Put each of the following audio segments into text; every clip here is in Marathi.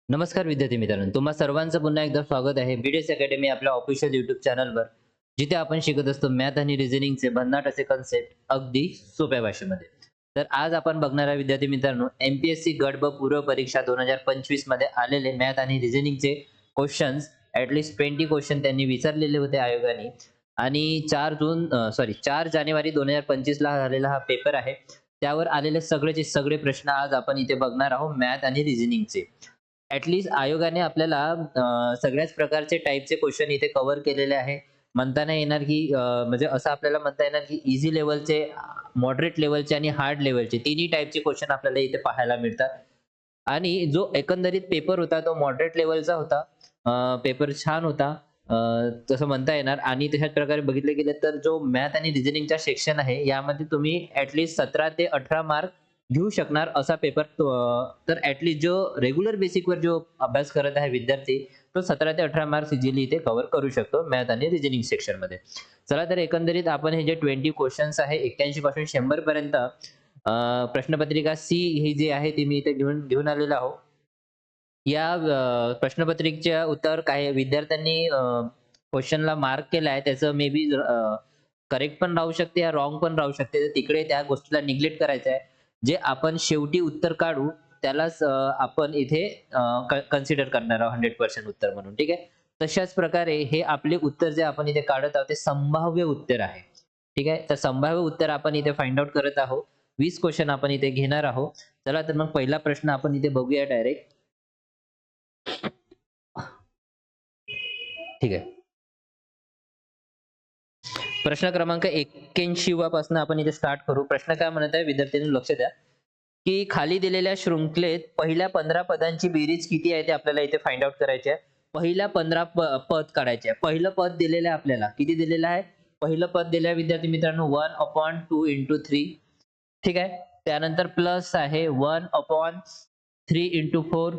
नमस्कार विद्यार्थी मित्रांनो, तुम्हा सर्वांचं पुन्हा एकदा स्वागत आहे बीडीएस अकॅडमी आपल्या ऑफिशियल यूट्यूब चॅनलवर, जिथे आपण शिकत असतो मॅथ आणि रिझनिंगचे भन्नाट असे कन्सेप्ट अगदी सोप्या भाषेमध्ये. तर आज आपण बघणार आहे विद्यार्थी मित्रांनो, एमपीएससी गट ब पूर्व परीक्षा 2025 मध्ये आलेले मॅथ आणि रिझनिंगचे क्वेश्चन्स, ॲटलीस्ट 20 क्वेश्चन त्यांनी विचारलेले होते आयोगाने. आणि 4 जानेवारी 2025 ला झालेला हा पेपर आहे. त्यावर आलेले सगळेचे सगळे प्रश्न आज आपण इथे बघणार आहोत मॅथ आणि रिझनिंगचे. ॲटलीस्ट आयोगाने आपल्याला सगळ्याच प्रकारचे टाइपचे क्वेश्चन इथे कव्हर केलेले आहे. म्हणता नाही येणार की म्हणजे असं आपल्याला म्हणता येणार की ईझी लेव्हलचे, मॉडरेट लेव्हलचे आणि हार्ड लेव्हलचे तिन्ही टाइपचे क्वेश्चन आपल्याला इथे पाहायला मिळतात. आणि जो एकंदरीत पेपर होता तो मॉडरेट लेव्हलचा होता. पेपर छान होता तसं म्हणता येणार. आणि तशाच प्रकारे बघितले गेले तर जो मॅथ आणि रिझनिंगचा सेक्शन आहे यामध्ये तुम्ही ॲटलीस्ट 17 ते 18 मार्क घेऊ शकणार असा पेपर तर ॲटलीस्ट जो रेग्युलर बेसिकवर जो अभ्यास करत आहे विद्यार्थी, तो 17 ते 18 मार्क्स इझिली इथे कव्हर करू शकतो मॅथ आणि रिझनिंग सेक्शनमध्ये. चला तर एकंदरीत आपण हे जे 20 क्वेश्चन्स आहे 81 पासून 100 पर्यंत प्रश्नपत्रिका सी ही जी आहे ती मी इथे घेऊन घेऊन आलेलो आहो. या प्रश्नपत्रिकेच्या उत्तर काय विद्यार्थ्यांनी क्वेश्चनला मार्क केलाय त्याचं मे बी करेक्ट पण राहू शकते या रॉंग पण राहू शकते. तर तिकडे त्या गोष्टीला निग्लेक्ट करायचं आहे. जे आपण शेवटी उत्तर काढू त्यालाच आपण इथे कन्सिडर करणार आहोत 100% उत्तर म्हणून. ठीक आहे. तशाच प्रकारे हे आपले उत्तर जे आपण इथे काढत आहोत ते संभाव्य उत्तर आहे. ठीक आहे. तर संभाव्य उत्तर आपण इथे फाइंड आउट करत आहोत. 20 क्वेश्चन आपण इथे घेणार आहोत. चला तर मग पहिला प्रश्न आपण इथे बघूया डायरेक्ट. ठीक आहे. प्रश्न क्रमांक 81 पासून आपण इथे स्टार्ट करू. प्रश्न काय म्हणत आहे विद्यार्थ्यांनी लक्ष द्या, की खाली दिलेल्या शृंखलेत पहिल्या 15 पदांची बेरीज किती आहे ते आपल्याला इथे फाइंड आउट करायचे आहे. पहिल्या 15 पद काढायचे आहे. पहिलं पद दिलेलं आहे आपल्याला. किती दिलेलं आहे? पहिलं पद दिलं आहे विद्यार्थी मित्रांनो 1/2 into 3. ठीक आहे. त्यानंतर प्लस आहे 1/3 into 4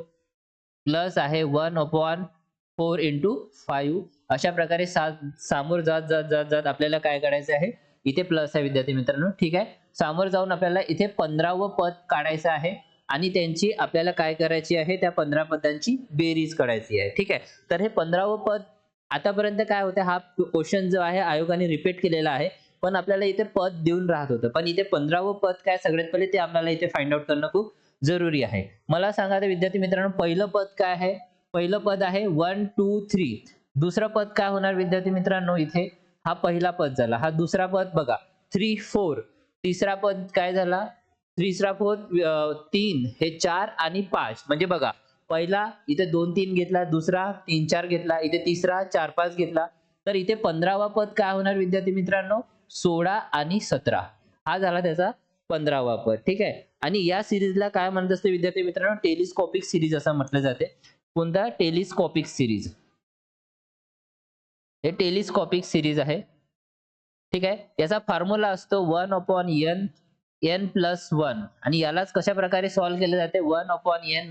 प्लस आहे 1/4 into 5. अशा प्रकारे सामोर जात जात जात जात आपल्याला काय करायचं आहे, इथे प्लस आहे विद्यार्थी मित्रांनो. ठीक आहे. सामोर जाऊन आपल्याला इथे 15वं पद काढायचं आहे आणि त्यांची आपल्याला काय करायची आहे, त्या 15 पदांची बेरीज काढायची आहे. ठीक आहे. तर हे 15वं पद आतापर्यंत काय होतं, हा क्वेश्चन जो आहे आयोगाने रिपीट केलेला आहे. पण आपल्याला इथे पद देऊन राहत होतं. पण इथे 15वं पद काय सगळ्यात पहिले ते आपल्याला इथे फाइंड आउट करणं खूप जरुरी आहे. मला सांगा तर विद्यार्थी मित्रांनो पहिलं पद काय आहे? पहिलं पद आहे 1 2 3. दुसरं पद काय होणार विद्यार्थी मित्रांनो इथे? हा पहिला पद झाला. हा दुसरा पद बघा 3 4. तिसरा पद काय झाला? तिसरा पद 3 हे 4 आणि 5 म्हणजे बघा पहिला इथे 2 3 घेतला, दुसरा 3 4 घेतला, इथे तिसरा 4 5 घेतला. तर इथे 15वा पद काय होणार विद्यार्थी मित्रांनो? 16 आणि 17. हा झाला त्याचा 15वा पद. ठीक आहे. आणि या सिरीजला काय म्हणत असते विद्यार्थी मित्रांनो? टेलिस्कोपिक सिरीज असं म्हटलं जाते. कोणता? Telescopic series. हे टेलिस्कोपिक सिरीज आहे. ठीक आहे. याचा फॉर्म्युला असतो 1/n n+1 आणि यालाच कशा प्रकारे सॉल्व्ह केले जाते 1/n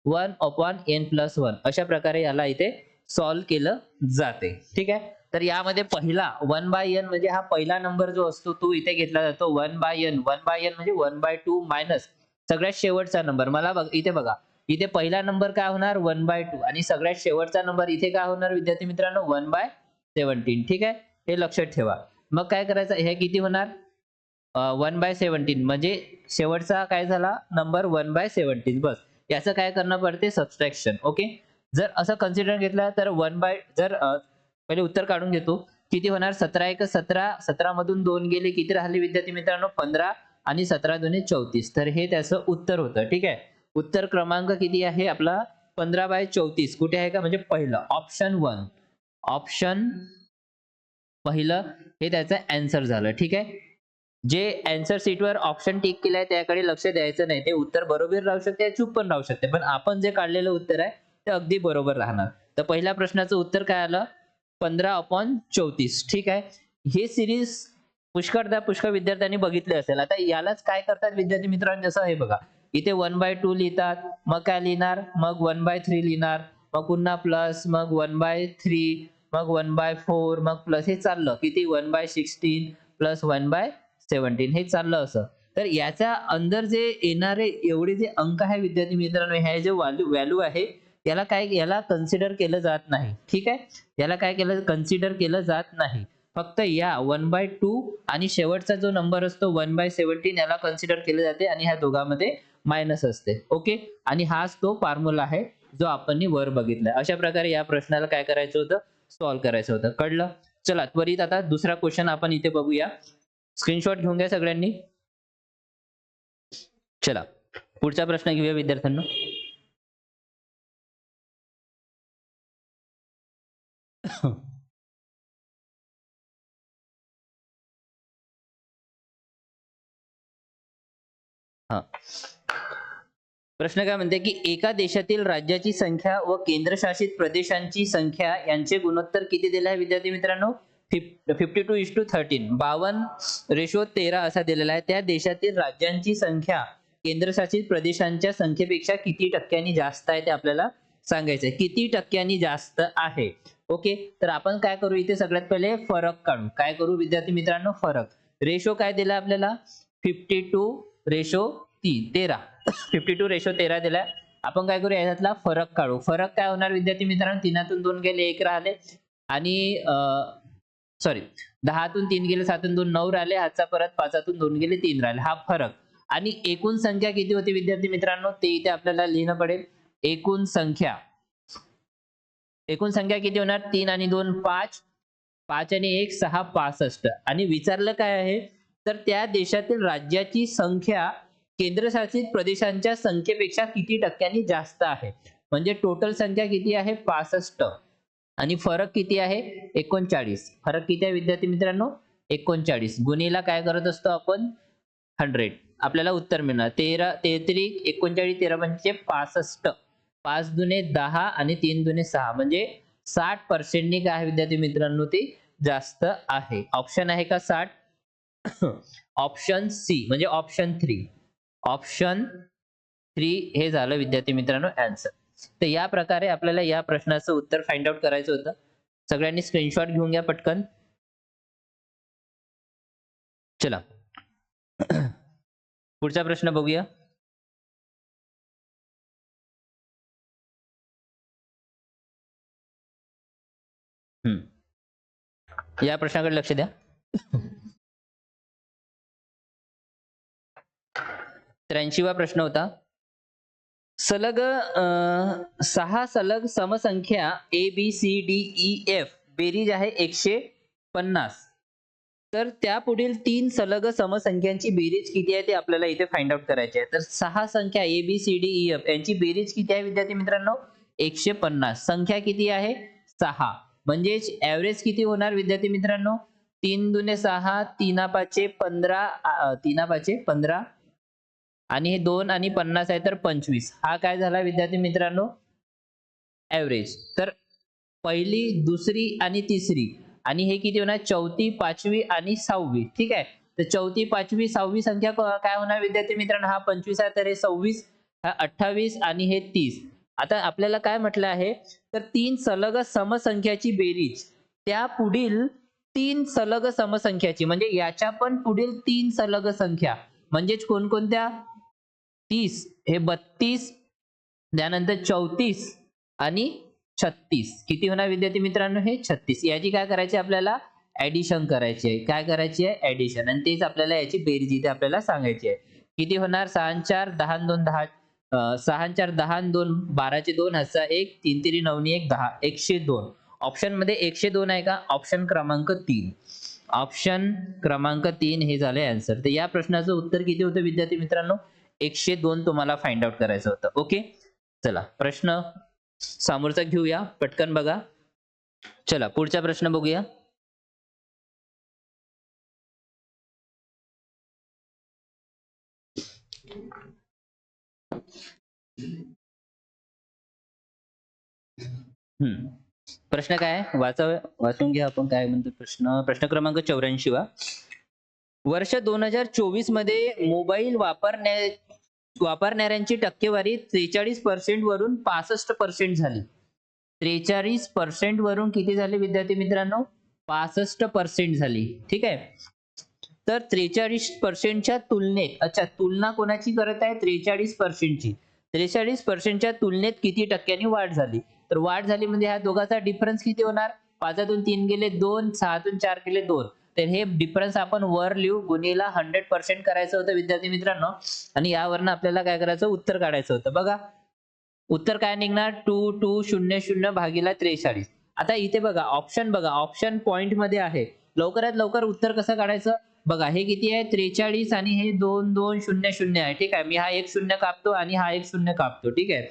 - 1/n+1 अशा प्रकारे याला इथे सॉल्व्ह केलं जाते. ठीक आहे. तर यामध्ये पहिला 1/n म्हणजे हा पहिला नंबर जो असतो तो इथे घेतला जातो 1/n. 1/n म्हणजे 1/2 मायनस सगळ्यात शेवटचा नंबर. मला इथे बघा इथे पहिला नंबर काय होणार 1/2 आणि सगळ्यात शेवटचा नंबर इथे काय होणार विद्यार्थी मित्रांनो 1/17. ठीक आहे. हे लक्षात ठेवा. मग काय करायचं हे किती होणार 1/17 म्हणजे शेवटचा काय झाला नंबर 1/17. बस याचं काय करणं पडते सबट्रॅक्शन. ओके. जर असं कन्सिडर घेतला तर जर पहिले उत्तर काढून घेतो. किती होणार 17 1 17. 17 मधून 2 गेले किती राहिले विद्यार्थी मित्रांनो 15 आणि 17 2 34. तर हे त्याचं उत्तर होतं. ठीक आहे. उत्तर क्रमांक किती आहे आपला 15/34. कुठे आहे का म्हणजे पहिलं ऑप्शन 1. ऑप्शन पहिलं हे त्याचं आन्सर झालं. ठीक आहे. जे आन्सर शीटवर ऑप्शन टिक केलाय त्याकडे लक्ष द्यायचं नाही. ते उत्तर बरोबर राहू शकते चूक पण राहू शकते. पण आपण जे काढलेलं उत्तर आहे ते अगदी बरोबर राहणार. तर पहिल्या प्रश्नाचं उत्तर काय आलं 15/34. ठीक आहे. हे सिरीज पुष्कळ विद्यार्थ्यांनी बघितले असेल. आता यालाच काय करतात विद्यार्थी मित्रांनो जसं हे बघा इथे 1/2 लिहितात, मग काय लिहिणार मग 1/3 लिहिणार, मग पुन्हा प्लस मग 1/3 मग 1/4 मग प्लस हे चाललं किती 1/16 प्लस 1/17 हे चाललं असं. तर याच्या अंदर जे येणारे एवढे जे अंक आहे विद्यार्थी मित्रांनो, हे जे व्हॅल्यू आहे याला कन्सिडर केलं जात नाही. ठीक आहे, याला काय केलं कन्सिडर केलं जात नाही. फक्त या 1/2 आणि शेवटचा जो नंबर असतो 1/17 याला कन्सिडर केले जाते आणि ह्या दोघांमध्ये मायनस असते. ओके, आणि हाच तो फॉर्म्युला आहे जो आपण वर बघितलाय. अशा प्रकारे या प्रश्नाला काय करायचं होतं, सॉल्व्ह करायचं होतं. कळलं? चला त्वरित आता दुसरा क्वेश्चन आपण इथे बघूया. स्क्रीनशॉट घेऊन घ्या सगळ्यांनी. चला पुढचा प्रश्न घेऊया विद्यार्थ्यांनो. हा, प्रश्न काय म्हणते की एका देशातील राज्याची संख्या व केंद्रशासित प्रदेशांची संख्या यांचे गुणोत्तर किती दिले आहे विद्यार्थी मित्रांनो? 52:13, 52:13 असा दिलेला आहे. त्या देशातील राज्यांची संख्या केंद्रशासित प्रदेशांच्या संख्येपेक्षा किती टक्क्यांनी जास्त आहे ते आपल्याला सांगायचं आहे. किती टक्क्यांनी जास्त आहे. ओके, तर आपण काय करू, इथे सगळ्यात पहिले फरक काढू. काय करू विद्यार्थी मित्रांनो, फरक. रेशो काय दिला आपल्याला? 52:13. 52:13 दिलाय. आपण काय करू, याच्यातला फरक काढू. फरक काय होणार विद्यार्थी मित्रांनो? 3तून 2 गेले 1 राहिले आणि सॉरी 10तून 3 गेले 7तून 2 9 राहिले. हातचा परत 5तून 2 गेले 3 राहिले. हा फरक. आणि एकूण संख्या किती होती विद्यार्थी मित्रांनो, ते इथे आपल्याला लिहिणं पडेल. एकूण संख्या किती होणार? 3 आणि 2 5, 5 आणि 1 6, 65. आणि विचारलं काय आहे, तर त्या देशातील राज्याची संख्या केंद्रशासित प्रदेशांच्या संख्येपेक्षा किती टक्क्यांनी जास्त आहे. म्हणजे टोटल संख्या किती आहे? 65 आणि फरक किती आहे? 39. फरक किती आहे विद्यार्थी मित्रांनो? 39. गुणीला काय करत असतो आपण? 100. आपल्याला उत्तर मिळणार 13 33 39 13 म्हणजे 65. 5 दुने 10 आणि 3 दुने 6 म्हणजे 60% नी काय विद्यार्थी मित्रांनो ते जास्त आहे. ऑप्शन आहे का 60? ऑप्शन सी म्हणजे ऑप्शन 3. ऑप्शन 3 हे झालं विद्यार्थी मित्रांनो आन्सर. तर या प्रकारे आपल्याला या प्रश्नाचं उत्तर फाइंड आउट करायचं होतं. सगळ्यांनी स्क्रीनशॉट घेऊन घ्या पटकन. चला पुढचा प्रश्न बघूया. या प्रश्नाकडे लक्ष द्या. 83वा प्रश्न होता. सलग 6 सलग समसंख्या ABCDEF बेरीज आहे 150. तर त्या पुढील 3 सलग समसंख्यांची बेरीज किती आहे ते आपल्याला इथे फाइंड आउट करायचे आहे. तर 6 संख्या ABCDEF यांची बेरीज किती आहे विद्यार्थी मित्रांनो? 150. संख्या किती आहे? 6. म्हणजे ऍव्हरेज किती होणार विद्यार्थी मित्रांनो? 3 दुने 6, 3 5 15, 3 5 15 आणि हे 2 आणि 50 आहे तर 25. हा काय झाला विद्यार्थी मित्रांनो? ऍव्हरेज. तर पहिली, दुसरी आणि तिसरी आणि हे किती होणार? चौथी, पाचवी आणि 6वी. ठीक आहे, तर चौथी, पाचवी, 6वी संख्या काय होणार विद्यार्थी मित्रांनो? हा 25 आहे तर हे 26, हा 28 आणि हे 30. आता आपल्याला काय म्हटलं आहे, तर 3 सलग समसंख्याची बेरीज त्या पुढील 3 सलग समसंख्याची म्हणजे याच्या पण पुढील 3 सलग संख्या म्हणजेच कोणकोणत्या? 30, हे 32, त्यानंतर 34 आणि 36. किती होणार विद्यार्थी मित्रांनो? हे 36. याची काय करायची आपल्याला? ऍडिशन करायची आहे. काय करायची आहे? ऍडिशन. आणि तेच आपल्याला याची बेरीज इथे आपल्याला सांगायची आहे. किती होणार? 6 4 10 2 10, 6 4 10 2 12 2 हातचा 1, 3 3 9 1 10, 102. ऑप्शन मध्ये 102 आहे का? ऑप्शन क्रमांक 3. ऑप्शन क्रमांक 3 हे झाले आन्सर. तर या प्रश्नाचं उत्तर किती होतं विद्यार्थी मित्रांनो? 102 तुम्हाला फाइंड आउट करायचं होतं. ओके, चला प्रश्न समोरचा घेऊया, पटकन बघा. चला पुढचा प्रश्न बघूया. प्रश्न काय आहे? वाचून घ्या आपण काय म्हणतो प्रश्न. प्रश्न क्रमांक 84 वा. वर्ष 2024 मध्ये मोबाईल वापरणाऱ्यांची टक्केवारी 43% वरून 65% झाली. 43% वरून किती झाली विद्यार्थी मित्रांनो? 65% झाली. ठीक आहे, तर 43%च्या तुलनेत, अच्छा तुलना कोणाची करत आहे, 43%ची, 43%च्या तुलनेत किती टक्क्यांनी वाढ झाली. तर वाढ झाली म्हणजे ह्या दोघांचा डिफरन्स किती होणार, 5तून 3 गेले 2, 6तून 4 गेले 2. तर हे डिफरन्स आपण वर लिहू, गुणिला 100% करायचं होतं विद्यार्थी मित्रांनो, आणि यावरनं आपल्याला काय करायचं, उत्तर काढायचं होतं. बघा उत्तर काय निघणार, 2200 भागीला 43. आता इथे बघा ऑप्शन, बघा ऑप्शन पॉइंट मध्ये आहे. लवकरात लवकर उत्तर कसं काढायचं, बघा हे किती आहे 43 आणि हे 2200 आहे. ठीक आहे, मी हा एक शून्य कापतो आणि हा एक शून्य कापतो. ठीक आहे,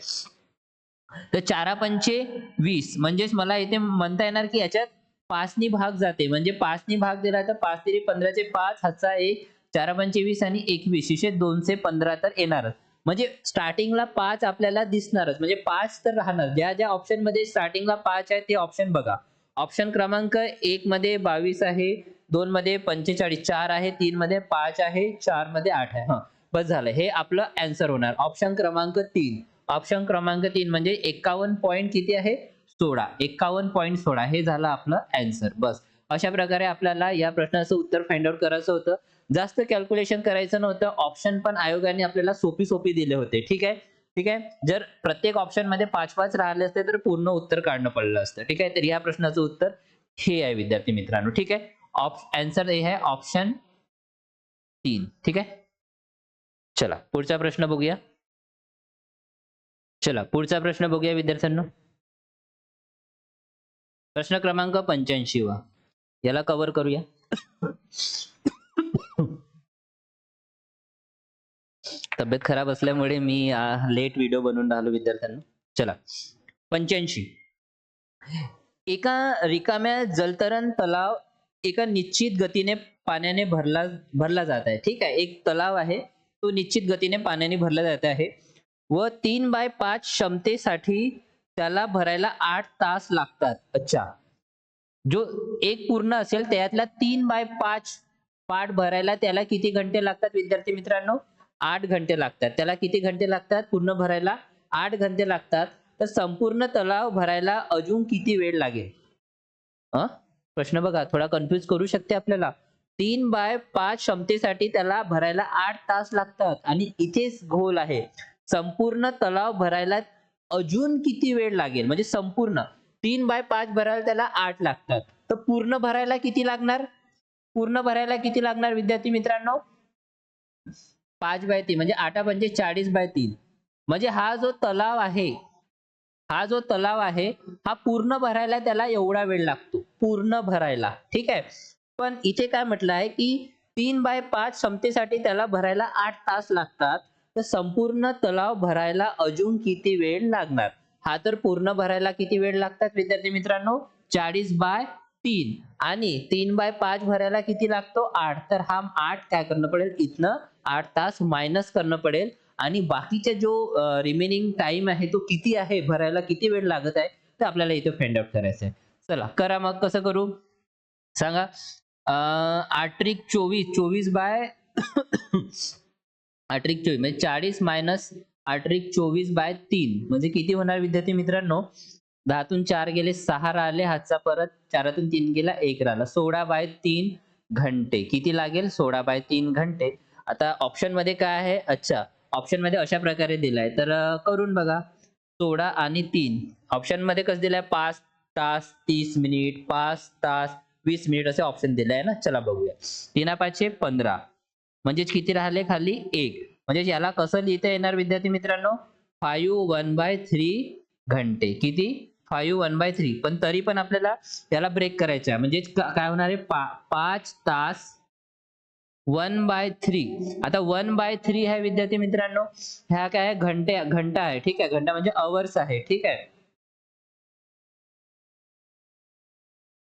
तर 4 पंचे 20, म्हणजेच मला इथे म्हणता येणार की याच्यात 5 नी भाग जाते, म्हणजे 5 नी भाग दिला तर 5 तिरी 15 चे 5, हातचा 1, 4 पंचे 20 आणि 21 शेषे 215 तर येणारच. म्हणजे स्टार्टिंगला 5 आपल्याला दिसणारच, म्हणजे 5 तर राहणार. ज्या ज्या ऑप्शन मध्ये स्टार्टिंगला 5 आहे ते ऑप्शन बघा. ऑप्शन क्रमांक 1 मध्ये 22 आहे, 2 मध्ये 45, 4 आहे, 3 मध्ये 5 आहे, 4 मध्ये 8 आहे. बस झालं, हे आपलं आन्सर होणार ऑप्शन क्रमांक 3. ऑप्शन क्रमांक 3 म्हणजे 51 पॉईंट किती आहे, 16. 51.16 हे झालं आपलं आन्सर. बस अशा प्रकारे आपल्याला या प्रश्नाचं उत्तर फाइंड आउट करायचं होतं. जास्त कॅल्क्युलेशन करायचं नव्हतं. ऑप्शन पण आयोगाने आपल्याला सोपी सोपी दिले होते. ठीक आहे, ठीक आहे. जर प्रत्येक ऑप्शन मध्ये 5-5 राहिले असते तर पूर्ण उत्तर काढणं पडलं असतं. ठीक आहे, तर या प्रश्नाचं उत्तर हे आहे विद्यार्थी मित्रांनो. ठीक आहे, आन्सर हे आहे ऑप्शन 3. ठीक आहे, चला पुढचा प्रश्न बघूया. चला पुढचा प्रश्न बघूया विद्यार्थ्यांनो. प्रश्न क्रमांक 85 वा, याला कव्हर करूया. तब्येत खराब असल्यामुळे मी लेट व्हिडिओ बनवून राहिलो विद्यार्थ्यांनो. चला 85. एका रिकाम्या जलतरण तलाव एका निश्चित गतीने पाण्याने भरला जात आहे. ठीक आहे, एक तलाव आहे, तो निश्चित गतीने पाण्याने भरला जात आहे व 3/5 क्षमतेसाठी त्याला भरायला 8 तास लागतात. अच्छा, जो एक पूर्ण असेल त्यातला 3/5 पार्ट भरायला त्याला किती घंटे लागतात विद्यार्थी मित्रांनो, 8 घंटे लागतात. त्याला किती घंटे लागतात पूर्ण भरायला, 8 घंटे लागतात. तर संपूर्ण तलाव भरायला अजून किती वेळ लागेल. प्रश्न बघा, थोडा कन्फ्युज करू शकते आपल्याला. 3/5 क्षमतेसाठी त्याला भरायला 8 तास लागतात आणि इथेच गोल आहे, संपूर्ण तलाव भरायला अजून किती वेळ लागेल. म्हणजे संपूर्ण 3/5 भरायला त्याला 8 लागतात, तर पूर्ण भरायला किती लागणार, पूर्ण भरायला किती लागणार विद्यार्थी मित्रांनो, 5/3 म्हणजे 8×5 40/3. म्हणजे हा जो तलाव आहे, हा जो तलाव आहे हा पूर्ण भरायला त्याला एवढा वेळ लागतो, पूर्ण भरायला. ठीक आहे, पण इथे काय म्हटलं आहे की 3/5 क्षमतेसाठी त्याला भरायला 8 तास लागतात, तर संपूर्ण तलाव भरायला अजून किती वेळ लागणार. हा तर पूर्ण भरायला किती वेळ लागतात विद्यार्थी मित्रांनो, 40/3 आणि 3/5 भरायला किती लागतो 8. तर हा 8 काय करणं पडेल, इथनं 8 तास मायनस करणं पडेल आणि बाकीचा जो रिमेनिंग टाइम आहे तो किती आहे, भरायला किती वेळ लागत आहे, तर आपल्याला इथे फाइंड आउट करायचं आहे. चला करा, मग कसं करू सांगा. 8×3 = 24 8×3 म्हणजे 40 मायनस 8×3 म्हणजे किती होणार विद्यार्थी मित्रांनो, 10तून 4 गेले 6 राहिले, हातचा परत 4तून 3 गेला 1 राहिला, 16/3 घंटे. किती लागेल, 16/3 घंटे. आता ऑप्शन मध्ये काय आहे, अच्छा ऑप्शन मध्ये अशा प्रकारे दिलाय, तर करून बघा. 16 आणि 3 ऑप्शन मध्ये कसं दिलाय, 5 तास 30 मिनिट, 5 तास 20 मिनिट असे ऑप्शन दिले आहे ना. चला बघूया. 3×5 = 15, म्हणजे किती राहिले खाली 1. म्हणजे याला कसं लिहिता येणार विद्यार्थी मित्रांनो, 5 घंटे. किती, 5 पण तरी पण आपल्याला याला ब्रेक करायचा आहे, म्हणजे काय होणार आहे, 5 तास 1/3. आता 1/3 आहे विद्यार्थी मित्रांनो, ह्या काय आहे, घंटा आहे. ठीक आहे, घंटा म्हणजे अवर्स आहे. ठीक आहे,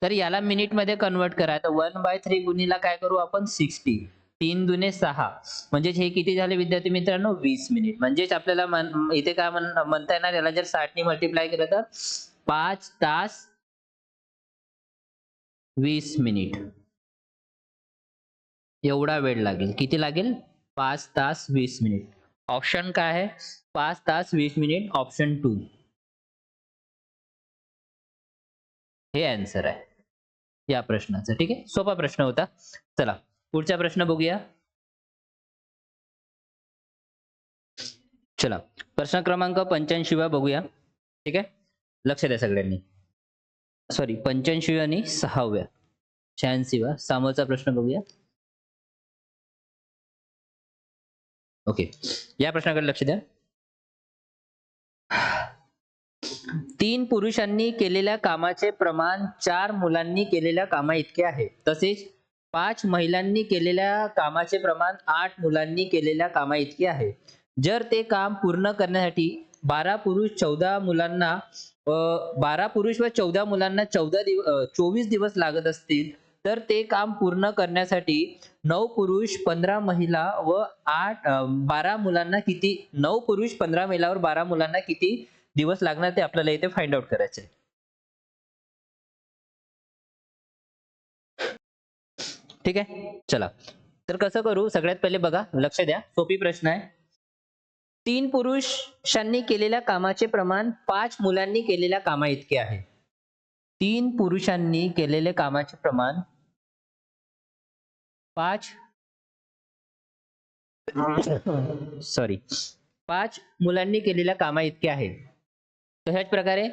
तर याला मिनिट मध्ये कन्वर्ट करा. तर 1/3 गुणीला काय करू आपण, 60. 3 दुने 6, म्हणजे हे किती झाले विद्यार्थी मित्रांनो, 20 मिनिट. म्हणजेच आपल्याला इथे काय म्हणता येणार, याला जर 60 ने मल्टिप्लाय केलं तर 5 तास 20 मिनिट एवढा वेळ लागेल. किती लागेल, 5 तास 20 मिनिट. ऑप्शन काय आहे, 5 तास 20 मिनिट, ऑप्शन 2 हे आन्सर आहे या प्रश्नाचं. ठीक आहे, सोपा प्रश्न होता. चला पुढचा प्रश्न बघूया. चला, प्रश्न क्रमांक 85 बघूया. ठीक आहे, लक्ष द्या सगळ्यांनी. सॉरी, 85 आणि 6व्या 86 सामोरचा प्रश्न बघूया. ओके, या प्रश्नाकडे लक्ष द्या. 3 पुरुषांनी केलेल्या कामाचे प्रमाण 4 मुलांनी केलेल्या कामा इतके आहे. तसेच 5 महिलांनी केलेल्या कामाचे प्रमाण 8 मुलांनी केलेल्या कामा इतके आहे. जर ते काम पूर्ण करण्यासाठी 12 पुरुष व 14 मुलांना 24 दिवस लागत असतील, तर ते काम पूर्ण करण्यासाठी 9 पुरुष 15 महिला व 12 मुलांना किती 9 पुरुष 15 महिला व 12 मुलांना किती दिवस लागणार ते आपल्याला इथे फाइंड आउट करायचे. ठीक आहे, चला तर कसं करू. सगळ्यात पहिले बघा, लक्ष द्या, सोपी प्रश्न आहे. 3 पुरुषांनी केलेल्या कामाचे प्रमाण 5 मुलांनी केलेल्या कामा इतके आहे. 3 पुरुषांनी केलेले कामाचे प्रमाण 5 मुलांनी केलेल्या कामा इतके आहे. तशाच प्रकारे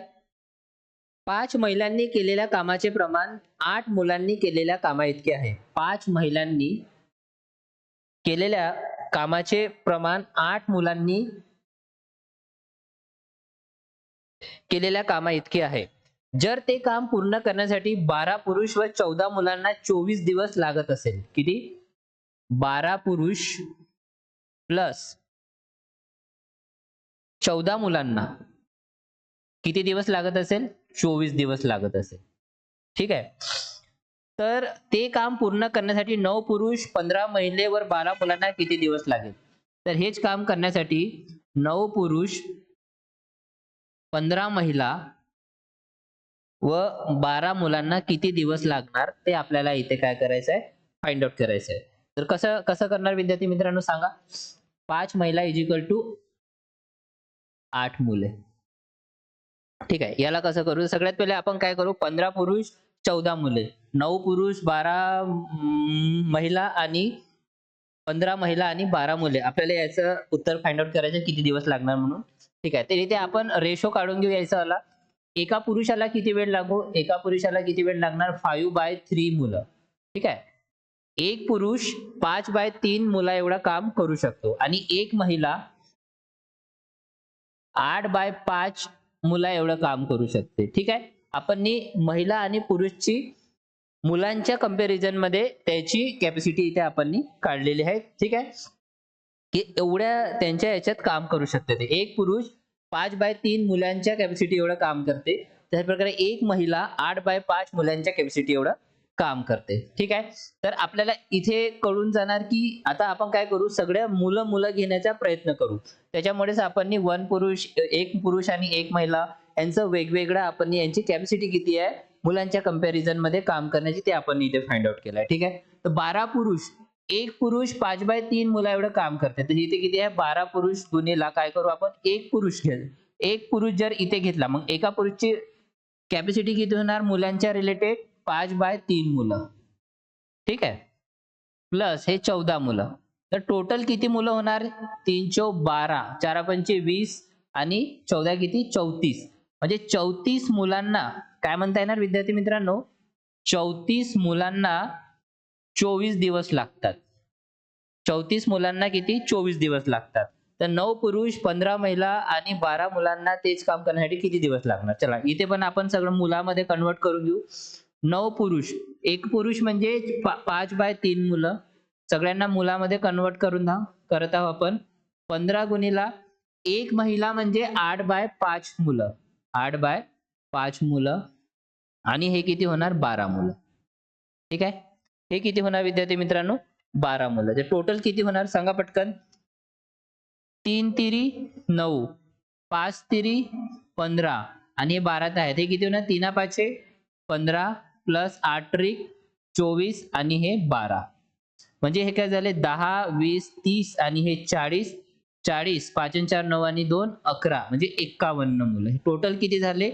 5 महिलांनी केलेल्या कामाचे प्रमाण 8 मुलांनी केलेल्या कामा इतके आहे. 5 महिलांनी केलेल्या कामाचे प्रमाण 8 मुलांनी केलेल्या कामा इतके आहे. जर ते काम पूर्ण करण्यासाठी 12 पुरुष व 14 मुलांना 24 दिवस लागत असेल. किती? 12 पुरुष प्लस 14 मुलांना किती दिवस लागत असेल? 24 दिवस लागत असेल. ठीक आहे, तर ते काम पूर्ण करण्यासाठी 9 पुरुष 15 महिलेवर 12 मुलांना किती दिवस लागेल? तर हेच काम करण्यासाठी 9 पुरुष 15 महिला व 12 मुलांना किती दिवस लागणार ते आपल्याला इथे काय करायचं आहे? फाइंड आउट करायचं आहे. तर कसं कसं करणार विद्यार्थी मित्रांनो सांगा. 5 महिला इज इक्वल टू 8 मुले. ठीक आहे, याला कसं करू. सगळ्यात पहिले आपण काय करू, 15 पुरुष 14 मुले, 9 पुरुष 12 महिला आणि 15 महिला आणि 12 मुले. आपल्याला याचं उत्तर फाइंड आउट करायचं किती दिवस लागणार म्हणून. ठीक आहे, तर इथे आपण रेशो काढून घेऊ याचा वाला. एका पुरुषाला किती वेळ लागू, एका पुरुषाला किती वेळ लागणार? 5/3 मुलं. ठीक आहे, एक पुरुष 5/3 मुला एवढा काम करू शकतो आणि एक महिला 8/5 मुला एवढं काम करू शकते. ठीक आहे, आपण महिला आणि पुरुषची मुलांच्या कंपॅरिझन मध्ये त्याची कॅपॅसिटी इथे आपण काढलेली आहे. ठीक आहे, की एवढ्या त्यांच्या याच्यात काम करू शकते ते. एक पुरुष 5/3 मुलांच्या कॅपॅसिटी एवढं काम करते. त्याच प्रकारे एक महिला 8/5 मुलांच्या कॅपॅसिटी एवढं काम करते. ठीक आहे, तर आपल्याला इथे कळून जाणार की आता आपण काय करू, सगळ्या मुलं घेण्याचा प्रयत्न करू. त्याच्यामुळेच आपण एक पुरुष आणि एक महिला यांचं वेगवेगळं आपण यांची कॅपॅसिटी किती आहे मुलांच्या कंपॅरिझन मध्ये काम करण्याची ते आपण इथे फाइंड आउट केलंय. ठीक आहे, तर 12 पुरुष, एक पुरुष 5/3 मुला एवढं काम करते. तर इथे किती आहे? 12 पुरुष गुणिले काय करू आपण, एक पुरुष घेऊ. एक पुरुष जर इथे घेतला, मग एका पुरुषची कॅपॅसिटी किती होणार मुलांच्या रिलेटेड? 5/3 मुलं. ठीक आहे, प्लस हे 14 मुलं. तर टोटल किती मुलं होणार? 3 × 12, 4 × 5 = 20 आणि 14 किती? 34. म्हणजे 34 मुलांना काय म्हणता येणार विद्यार्थी मित्रांनो? 34 मुलांना 24 दिवस लागतात. 34 मुलांना किती? 24 दिवस लागतात. तर 9 पुरुष 15 महिला आणि 12 मुलांना तेच काम करण्यासाठी किती दिवस लागणार? चला इथे पण आपण सगळं मुलामध्ये कन्वर्ट करून घेऊ. 9 पुरुष, एक पुरुष म्हणजे 5/3 मुलं, सगळ्यांना मुलामध्ये कन्वर्ट करत आहोत आपण. 15 गुणिला एक महिला म्हणजे 8/5 मुलं, 8/5 मुलं आणि हे किती होणार? 12 मुलं. ठीक आहे, हे किती होणार विद्यार्थी मित्रांनो? 12 मुलं. तर टोटल किती होणार सांगा पटकन. 3 तिरी 9, 5 तिरी 15 आणि हे 12 आहेत. हे किती होणार? 3 5 15 प्लस 8 त्रिक 24 आणि हे 12. म्हणजे हे काय झाले? 10 20 30 आणि हे 40, 40 5 4 9 आणि 2 11 म्हणजे 51 मुलं. टोटल किती झाले?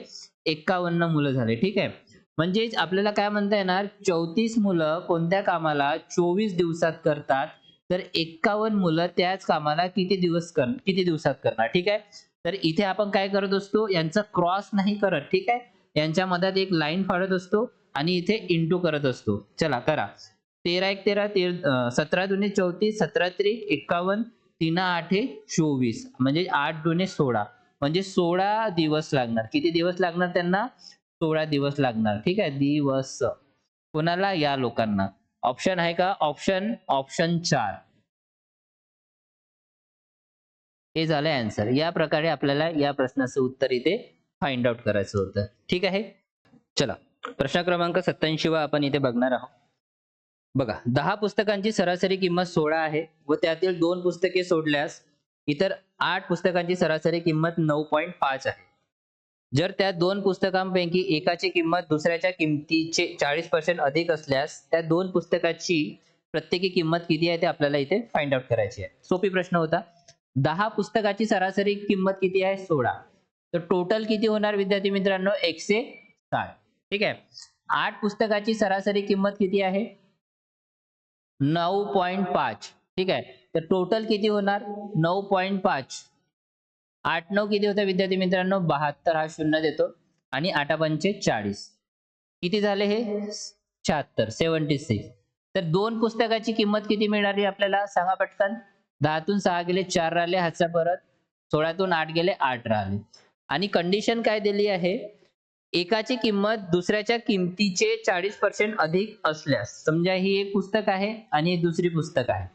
51 मुलं झाले. ठीक आहे, म्हणजेच आपल्याला काय म्हणता येणार, 34 मुलं कोणत्या कामाला 24 दिवसात करतात, तर 51 मुलं त्याच कामाला किती दिवसात करणार. ठीक आहे. तर इथे आपण काय करत असतो, यांचा क्रॉस नाही करत. ठीक आहे. यांच्या मधात एक लाईन फाडत असतो आणि इथे इंटू करत असतो. चला करा. 13 एक 13, 17 दुने 34, 17 त्रिक 51, 3 8 24, म्हणजे 8 दुने 16, म्हणजे 16 दिवस लागणार. किती दिवस लागणार त्यांना? 16 दिवस लागणार. ठीक आहे. दिवस कोणाला? या लोकांना. ऑप्शन आहे का? ऑप्शन 4 हे झालं आन्सर. या प्रकारे आपल्याला या प्रश्नाचं उत्तर इथे फाइंड आउट करायचं होतं. ठीक आहे. चला प्रश्न क्रमांक 87 आपण इथे बघणार आहोत. बघा, 10 पुस्तकांची सरासरी किंमत 16 आहे व त्यातील 2 पुस्तके सोडल्यास इतर 8 पुस्तकांची सरासरी किंमत 9.5 आहे. जर त्या 2 पुस्तकांपैकी एकाची किंमत दुसऱ्याच्या किमतीचे 40% अधिक असल्यास त्या 2 पुस्तकाची प्रत्येकी किंमत किती आहे ते आपल्याला इथे फाइंड आउट करायची आहे. सोपी प्रश्न होता. 10 पुस्तकाची सरासरी किंमत किती आहे? 16. तर टोटल किती होणार विद्यार्थी मित्रांनो? 160. ठीक आहे. 8 पुस्तकाची सरासरी किंमत किती आहे? 9.5. ठीक आहे. तर टोटल किती होणार? 9.5. 8 9 किती होतं विद्यार्थी मित्रांनो? 72. हा शून्य देतो आणि 8 पंचे 40. किती झाले हे? 76. 76. तर 2 पुस्तकाची किंमत किती मिळाली आपल्याला? सांगा पटकन. 10 तून 6 गेले 4 राहिले, हातचा परत. 16 तून 8 गेले 8 राहिले. आणि कंडिशन काय दिली आहे? एकाची किंमत दुसऱ्याच्या किमतीचे 40% अधिक असल्यास, समजा ही एक पुस्तक आहे आणि ही दुसरी पुस्तक आहे.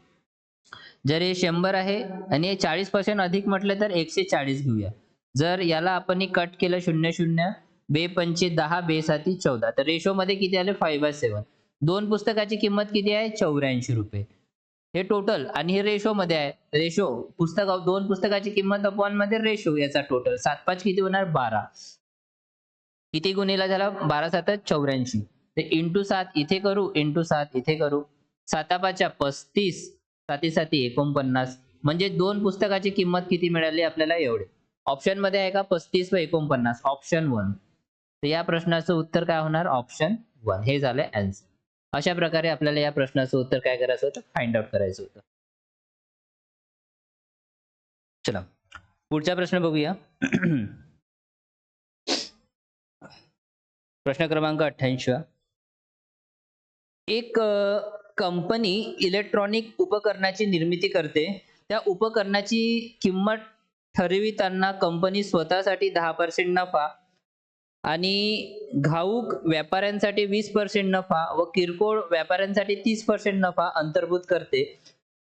जर हे 100 आहे आणि हे 40% अधिक म्हटलं तर 140 घेऊया. जर याला आपण कट केलं 0 0, बे पंचे 10, बे साती 14, तर रेशो मध्ये किती आले? 5/7. 2 पुस्तकाची किंमत किती आहे? 84 रुपये. हे टोटल आणि हे रेशो मध्ये आहे. रेशो पुस्तक 2 पुस्तकाची किंमत अपॉन मध्ये रेशो, याचा टोटल 7 5 किती होणार? 12. किती गुणिला झाला? 12 7 84. ते इंटू 7 इथे करू, इंटू 7 इथे करू. 7 5 35, 7 7 49, म्हणजे 2 पुस्तकाची किंमत किती मिळाली आपल्याला? एवढे. ऑप्शन मध्ये आहे का 35 व 49? ऑप्शन 1. तर या प्रश्नाचं उत्तर काय होणार? ऑप्शन 1 हे झालं आन्सर. अशा प्रकारे आपल्याला या प्रश्नाचं उत्तर काय करायचं होतं? फाइंड आउट करायचं होतं. चला पुढचा प्रश्न बघूया. प्रश्न क्रमांक 88. एक कंपनी इलेक्ट्रॉनिक उपकरणाची निर्मिती करते. त्या उपकरणाची किंमत ठरविताना कंपनी स्वतःसाठी 10% नफा आणि घाऊक व्यापाऱ्यांसाठी 20% नफा व किरकोळ व्यापाऱ्यांसाठी 30% नफा अंतर्भूत करते.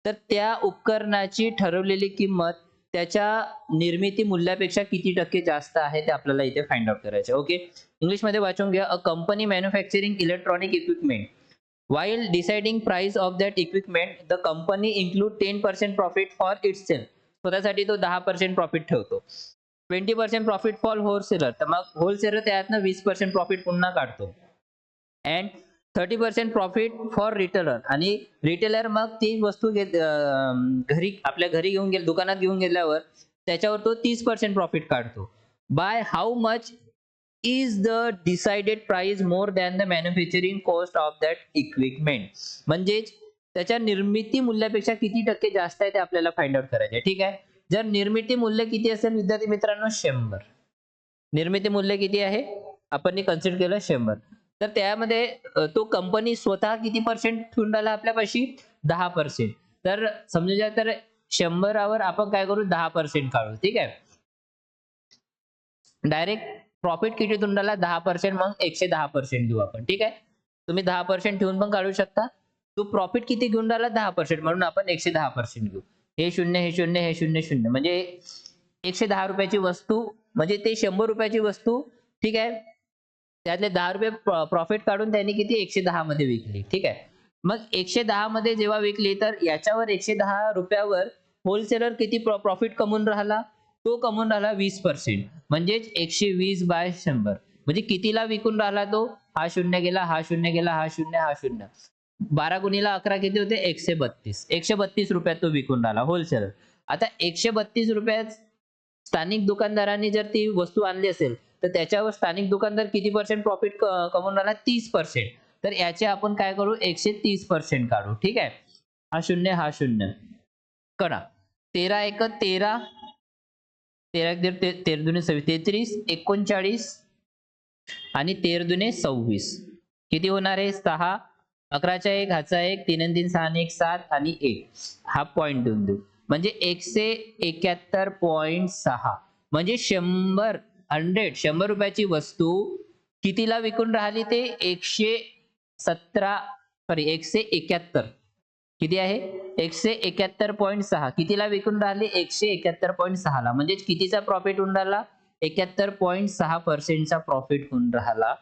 तर त्या उपकरणाची ठरवलेली किंमत त्याच्या निर्मिती मूल्यापेक्षा किती टक्के जास्त आहे ते आपल्याला इथे फाइंड आउट करायचे. ओके, इंग्लिश मध्ये वाचून घ्या. A company manufacturing electronic equipment, while deciding price of that equipment the company include 10% profit for itself. स्वतःसाठी तो 10% प्रॉफिट ठेवतो. 20% प्रॉफिट फॉर होलसेलर, तर मग होलसेलर त्यातनं 20% प्रॉफिट पुन्हा काढतो. अँड 30% प्रॉफिट फॉर रिटेलर, आणि रिटेलर मग ती वस्तू घरी आपल्या घरी घेऊन गेल, दुकानात घेऊन गेल्यावर त्याच्यावर तो 30% प्रॉफिट काढतो. By how much is the decided price more than the manufacturing cost of that equipment. म्हणजे त्याच्या निर्मिती मूल्यापेक्षा किती टक्के जास्त आहे ते आपल्याला फाइंड आउट करायचे. ठीक आहे. जर निर्मिती मूल्य किती असेल विद्यार्थी मित्रांनो? 100. निर्मिती मूल्य किती आहे आपण कन्सिडर केलं? 100. तर त्यामध्ये तो कंपनी स्वतः किती पर्सेंट ठेवून राहिला आपल्यापाशी? 10%. तर समजूया, तर 100वर आपण काय करू? 10% काढू. ठीक आहे. डायरेक्ट प्रॉफिट किती ठेवून राहिला? 10%. मग 110% घेऊ आपण. ठीक आहे. तुम्ही 10% ठेवून पण काढू शकता. तो प्रॉफिट किती घेऊन राहिला? 10%, म्हणून आपण 110% घेऊ. हे 0 हे 0 हे 0 0, म्हणजे 110 रुपयाची वस्तू, म्हणजे ते 100 रुपयाची वस्तू. ठीक आहे. त्यातले 10 रुपये प्रॉफिट काढून त्यांनी किती? 110 मध्ये विकली. ठीक आहे. मग 110 मध्ये जेव्हा विकली, तर याच्यावर 110 रुपयावर होलसेलर किती प्रॉफिट कमवून राहिला? तो कमवून राहिला 20%, म्हणजेच 120/100. म्हणजे कितीला विकून राहिला तो? हा शून्य गेला, हा शून्य गेला, हा शून्य, हा शून्य. 12 गुणिला 11 किती होते? 132. 132 रुपयात तो विकून राहिला होलसेलर. आता 132 रुपयात स्थानिक दुकानदारांनी जर ती वस्तू आणली असेल, तर त्याच्यावर स्थानिक दुकानदार किती पर्सेंट प्रॉफिट कमवून राहिला? 30%. तर याचे आपण काय करू? 130% काढू. ठीक आहे. हा शून्य, हा शून्य. करा. 13 एक 13, 13 एक 13 दुने 33, 39 आणि 13 दुने 26. किती होणार आहे? 6. 11चा 1, ह्याचा 1, 3 आणि 3 6 आणि 1 7 आणि 1. हा पॉइंट देऊन देऊ. म्हणजे 171.6. म्हणजे 100 रुपयाची वस्तू कितीला विकून राहिली? ते 171. किती आहे? 171.6. कितीला विकून राहिली? 171.6 ला. म्हणजे कितीचा प्रॉफिट होऊन राहिला? 71.6% चा प्रॉफिट होऊन राहिला.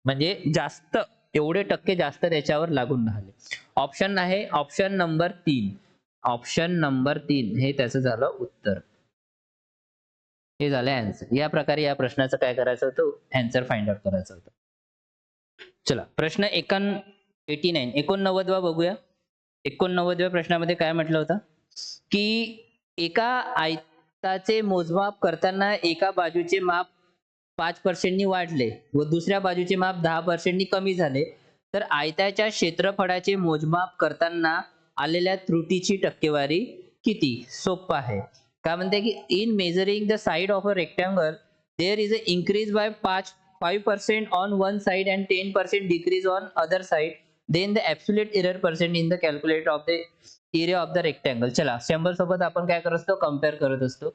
म्हणजे जास्त, एवढे टक्के जास्त त्याच्यावर लागून राहिले. ऑप्शन आहे ऑप्शन नंबर 3. ऑप्शन नंबर 3 हे त्याचं झालं उत्तर. हे झालं आन्सर. या प्रकारे या प्रश्नाचं काय करायचं होतं? आन्सर फाइंड आउट करायचं होतं. चला प्रश्न 89 बघूया. 89व्या प्रश्नामध्ये काय म्हटलं होतं? की एका आयताचे मोजमाप करताना एका बाजूचे माप 5% नी वाढले व दुसऱ्या बाजूचे माप 10% नी कमी झाले, तर आयताच्या क्षेत्रफळाचे मोजमाप करताना आलेल्या त्रुटीची टक्केवारी किती? सोपं आहे. काय म्हणते की in measuring the side of a rectangle there is a increase by 5% on one side and 10% decrease on other side, then the absolute error percent in the calculate of the area of the rectangle. चला 100 सोबत आपण काय करत असतो? कम्पेअर करत असतो.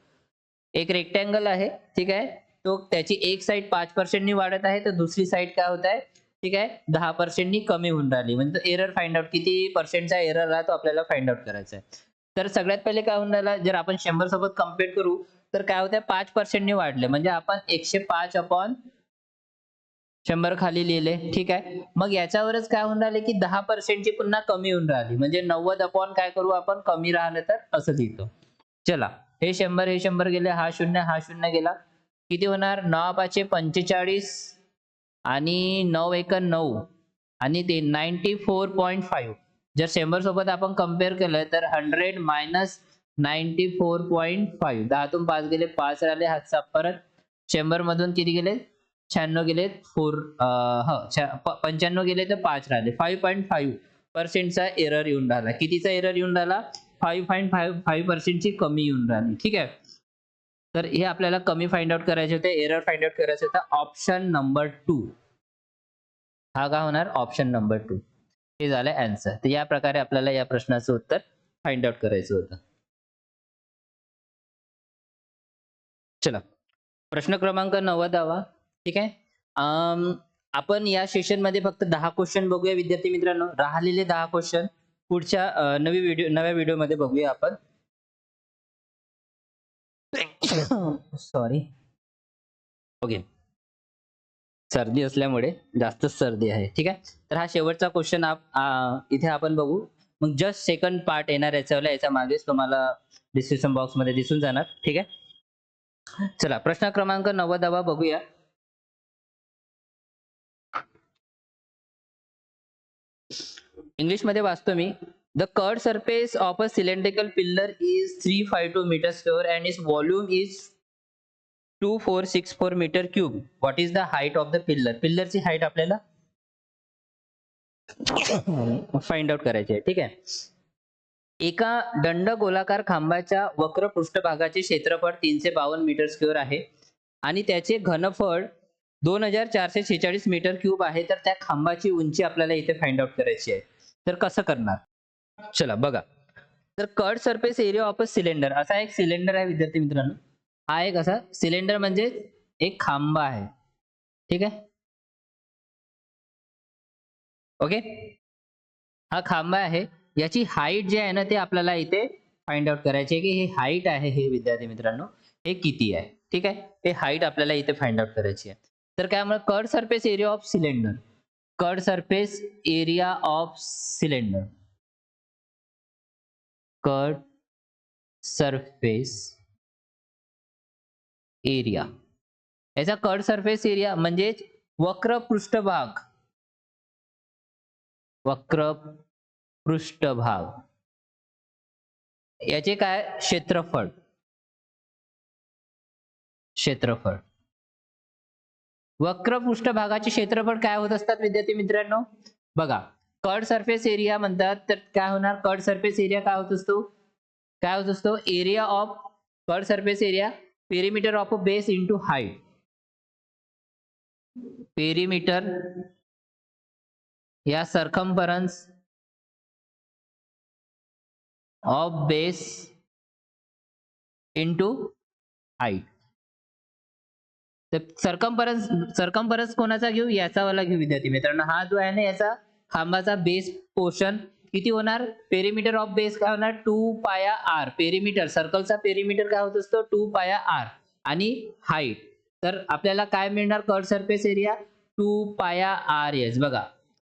एक रेक्टँगल आहे, ठीक आहे. तो त्याची एक साइड 5% नी वाढत आहे, तर दुसरी साइड काय होत आहे? ठीक आहे, 10% नी कमी होऊन राहिली. म्हणजे एरर फाइंड आउट, किती पर्सेंटचा एरर राहतो आपल्याला फाइंड आउट करायचा आहे. तर सगळ्यात पहिले काय होऊन राहिलं? जर आपण 100 सोबत कम्पेअर करू तर काय होत आहे? 5% नी वाढले. म्हणजे आपण 105/100 खाली लिहिले. ठीक आहे. मग याच्यावरच काय होऊन राहिले की 10% ची पुन्हा कमी होऊन राहिली. म्हणजे 90 अपॉन काय करू आपण? कमी राहिलं तर असं लिहितो. चला हे 100 हे 100 गेले, हा 0 हा 0 गेला. किती होणार? 9×5 45 आणि 9 एक 9 आणि ते 94.5. जर 100 सोबत आपण कम्पेअर केलं तर 100 मायनस 94.5. 10 तून 5 गेले, 5 राहिले, हातचा परत 100 मधून किती गेले? 96 गेले, 95 गेले तर 5 राहिले. 5.5% चा एरर येऊन राहिला. कितीचा एरर येऊन राहिला? 5.5% ची कमी येऊन राहिली. ठीक आहे. तर हे आपल्याला कमी फाइंड आउट करायचे होते, एरर फाइंड आउट करायचे होता. ऑप्शन नंबर 2 हा काय होणार? ऑप्शन नंबर 2 हे झालं आन्सर. तर या प्रकारे आपल्याला या प्रश्नाचं उत्तर फाइंड आउट करायचं होतं. चला प्रश्न क्रमांक 90. ठीक आहे. आपण या सेशन मध्ये फक्त 10 क्वेश्चन बघूया विद्यार्थी मित्रांनो. राहिलेले 10 क्वेश्चन पुढच्या नव्या व्हिडिओ मध्ये बघूया आपण. सॉरी. ओके. सर्दी असल्यामुळे जास्त सर्दी आहे. ठीक आहे. तर हा शेवटचा क्वेश्चन इथे आपण बघू. मग जस्ट सेकंड पार्ट येणार याच्या मागेच तुम्हाला डिस्क्रिप्शन बॉक्स मध्ये दिसून जाणार. ठीक आहे. चला प्रश्न क्रमांक 90 बघूया. इंग्लिश मध्ये वाचतो मी. The curved surface of a cylindrical pillar is 352 metre square and its volume is 2464 metre cube. What is the height of the pillar? पिल्लरची हाईट आपल्याला फाइंड आउट करायची आहे. ठीक आहे. एका दंड गोलाकार खांबाच्या वक्र पृष्ठभागाचे क्षेत्रफळ 352 मीटर स्क्वेअर आहे आणि त्याचे घनफळ 2446 मीटर क्यूब आहे. तर त्या खांबाची उंची आपल्याला इथे फाइंड आउट करायची आहे. तर कसं करणार? चला बघा. तर curd surface area of a cylinder, असा एक सिलेंडर आहे विद्यार्थी मित्रांनो. हा एक असा सिलेंडर म्हणजे एक खांबा आहे. ठीक आहे. ओके. हा खांबा आहे. याची हाईट जी आहे ना ते आपल्याला इथे फाइंड आउट करायची आहे की हे हाईट आहे हे विद्यार्थी मित्रांनो हे किती आहे. ठीक आहे. हे हाईट आपल्याला इथे फाइंड आउट करायची आहे. तर काय म्हणून? Curd surface area of cylinder. Curd surface area of cylinder. Curd surface area. याचा कर्ड सरफेस एरिया म्हणजे वक्र पृष्ठभाग. वक्र पृष्ठभाग याचे काय? क्षेत्रफळ. क्षेत्रफळ वक्र पृष्ठभागाचे क्षेत्रफळ काय होत असतात विद्यार्थी मित्रांनो? बघा, कर्ड सरफेस एरिया म्हणतात, तर काय होणार? कर्ड सरफेस एरिया काय होत असतो? काय होत असतो? Area of curved surface area perimeter of a base into height. Perimeter या circumference of base into height. तर सरकम्फरन्स कोणाचा घेऊ? याचा वाला घेऊ विद्यार्थी मित्रांनो. हा जो आहे ना याचा खांबाचा बेस पोर्शन किती होणार? पेरिमीटर ऑफ बेस काय होणार? 2 पाया आर. पेरिमीटर सर्कलचा पेरिमीटर काय होत असतो? 2 पाया आर. आणि हाईट, तर आपल्याला काय मिळणार? कर्ड सरफेस एरिया 2 पाया आर एस. बघा,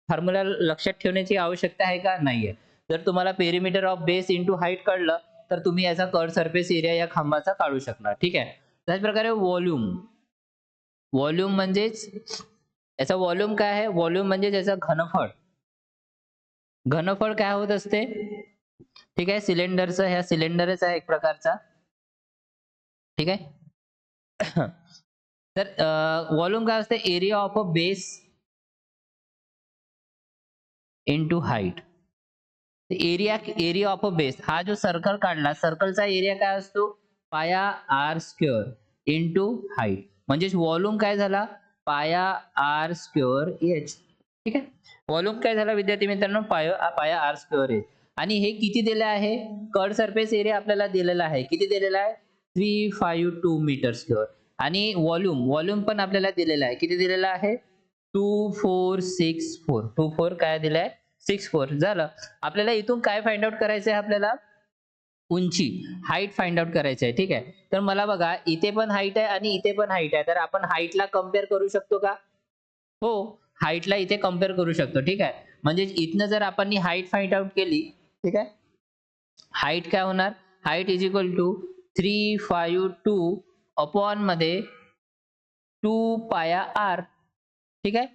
फॉर्म्युला लक्षात ठेवण्याची आवश्यकता आहे का? नाहीये. जर तुम्हाला perimeter of base into height कळलं तर तुम्ही याचा कर्ड सरफेस एरिया या खांबाचा काढू शकणार. ठीक आहे. त्याच प्रकारे व्हॉल्यूम. व्हॉल्यूम म्हणजेच याचा व्हॉल्यूम काय आहे? व्हॉल्यूम म्हणजे याचा घनफळ. घनफळ काय होत असते? ठीक आहे, सिलेंडरचं, ह्या सिलेंडरच आहे एक प्रकारचा. ठीक आहे. तर व्हॉल्यूम काय असते? Area of a base into height. Area of a base, हा जो सर्कल काढला, सर्कलचा एरिया काय असतो? पाया आर स्क्वेअर इंटू हाईट. म्हणजे व्हॉल्यूम काय झाला? पाया आर स्क्वेअर एच. ठीक आहे. व्हॉल्यूम काय झाला विद्यार्थी मित्रांनो? पाया आर स्क्वेअर एच. आणि हे किती दिले आहे? कर्ड सरफेस एरिया आपल्याला दिलेला आहे. किती दिलेला आहे? 352 मीटर स्क्वेअर. आणि व्हॉल्यूम पण आपल्याला दिलेला आहे. किती दिलेला आहे? 2464. 24 काय दिलाय? 64. झालं. आपल्याला इथून काय फाइंड आउट करायचं आहे? आपल्याला उंची, हाईट फाइंड आउट करायचं आहे. ठीक आहे. तर मला बघा, इथे पण हाईट आहे आणि इथे पण हाईट आहे. तर आपण हाईटला कम्पेअर करू शकतो का? हो, हाईटला इथे कम्पेअर करू शकतो. ठीक आहे. म्हणजे इथनं जर आपण हाईट फाइंड आउट केली, ठीक आहे, हाईट काय होणार? Height is equal to 352 upon मध्ये 2 पाया आर. ठीक आहे.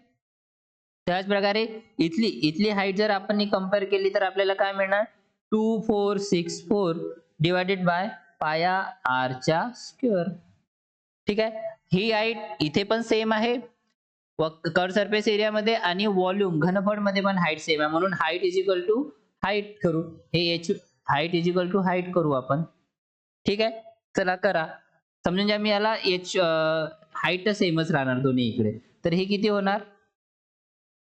त्याच प्रकारे इथली हाईट जर आपण कम्पेअर केली तर आपल्याला काय मिळणार? 2464 डिवायडेड बाय पाया आर च्या स्क्वेअर. ठीक आहे. ही हाईट इथे पण सेम आहे कर्ड सरफेस एरिया मध्ये, आणि व्हॉल्यूम घनफळ मध्ये पण हाईट सेम आहे. म्हणून height is equal to height करू. हे H height is equal to height करू आपण. ठीक आहे. चला करा. समजून घ्या, मी याला एच हाईट सेमच राहणार दोन्ही इकडे. तर हे किती होणार?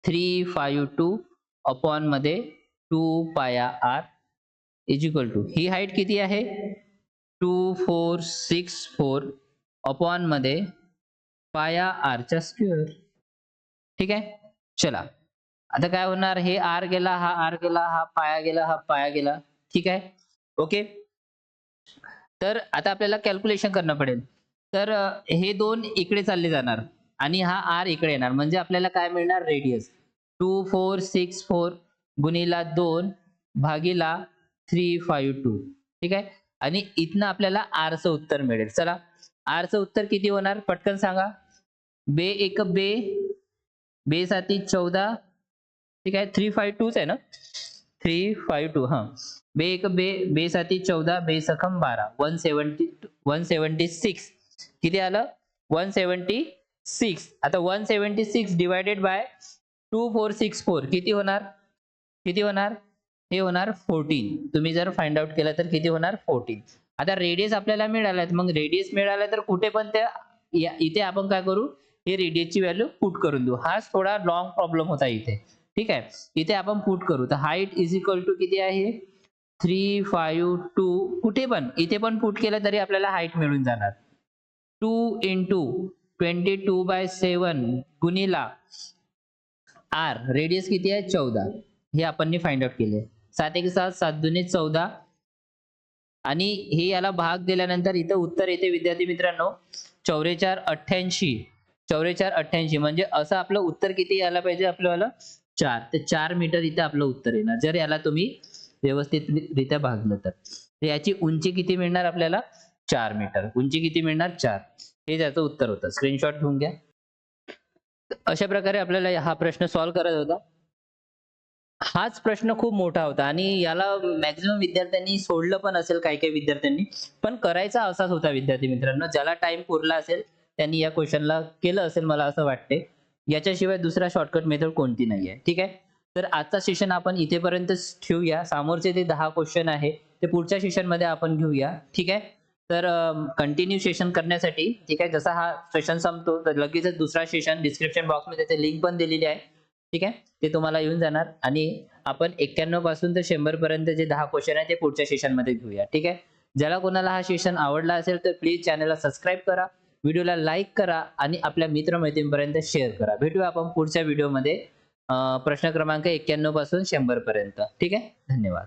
352 अपॉन मध्ये 2 पाया आर इज इक्वल टू, ही हाईट किती आहे? 2464 अपॉन मध्ये पाया आर चा स्क्वेअर. ठीक आहे. चला, आता काय होणार? हे आर गेला, हा आर गेला, हा पाया गेला, हा पाया गेला. ठीक आहे. ओके. तर आता आपल्याला कॅल्क्युलेशन करणं पडेल. तर हे दोन इकडे चालले जाणार आणि हा आर इकडे येणार. म्हणजे आपल्याला काय मिळणार? रेडियस. 2464 गुणिला 2 भागीला 352. ठीक आहे. आणि इथनं आपल्याला आरचं उत्तर मिळेल. चला, आरचं उत्तर किती होणार? पटकन सांगा. बे एक बे, बे साती 14. ठीक आहे. 352 आहे ना? 352. हा, बे एक बे, बे साती 14, बे सखम 12. 176. किती आलं? 176. आता 176 डिवायडेड बाय 2464 किती होणार? किती होणार? हे होणार 14. तुम्ही जर फाइंड आउट केलं तर किती होणार? 14. आता रेडियस आपल्याला मिळाला, मग रेडियस मिळाला तर कुठे पण त्या इथे आपण काय करू? हे रेडियसची व्हॅल्यू पुट करून देऊ. हाच थोडा लॉंग प्रॉब्लेम होता इथे. ठीक आहे. इथे आपण पुट करू. तर हाईट इज इक्वल टू किती आहे? 352. कुठे पण इथे पण पुट केलं तरी आपल्याला हाईट मिळून जाणार. 2 इंटू 22/7 गुणिला आर, रेडियस किती आहे? 14. हे आपण फाइंड आउट केले. 7 1 7, 7 2 14. आणि हे याला भाग दिल्यानंतर इथं उत्तर येते विद्यार्थी मित्रांनो 4488. 4488 म्हणजे असं आपलं उत्तर किती यायला पाहिजे? आपल्याला 4. तर 4 मीटर इथे आपलं उत्तर येणार, जर याला तुम्ही व्यवस्थितरित्या भागलं तर. याची उंची किती मिळणार आपल्याला? 4 मीटर. उंची किती मिळणार? 4. हे त्याचं उत्तर होतं. स्क्रीनशॉट घेऊन घ्या. अशा प्रकारे आपल्याला हा प्रश्न सॉल्व्ह करायचा होता. हाच प्रश्न खूप मोठा होता आणि याला मॅक्झिमम विद्यार्थ्यांनी सोडलं पण असेल, काही काही विद्यार्थ्यांनी, पण करायचा असाच होता विद्यार्थी मित्रांनो. ज्याला टाइम पुरला असेल त्यांनी या क्वेश्चनला केलं असेल मला असं वाटते. याच्याशिवाय दुसरा शॉर्टकट मेथड कोणती नाहीये. ठीक आहे. तर आजचा सेशन आपण इथेपर्यंतच ठेवूया. समोरचे जे 10 क्वेश्चन आहे ते पुढच्या सेशनमध्ये आपण घेऊया. ठीक आहे. तर कंटिन्यू सेशन करण्यासाठी ठीक आहे, जसा हा सेशन संपतो तर लगेचच दुसरा सेशन डिस्क्रिप्शन बॉक्समध्ये त्याची लिंक पण दिलेली आहे. ठीक आहे. ते तुम्हाला येऊन जाणार आणि आपण 91 पासून तर 100 पर्यंत जे 10 क्वेश्चन आहे ते पुढच्या सेशनमध्ये घेऊया. ठीक आहे. ज्याला कोणाला हा सेशन आवडला असेल तर प्लीज चॅनलला सबस्क्राईब करा, व्हिडिओला लाईक करा आणि आपल्या मित्र-मैत्रिणींपर्यंत शेअर करा. भेटूया आपण पुढच्या व्हिडिओमध्ये प्रश्न क्रमांक 91 पासून 100 पर्यंत. ठीक आहे. धन्यवाद.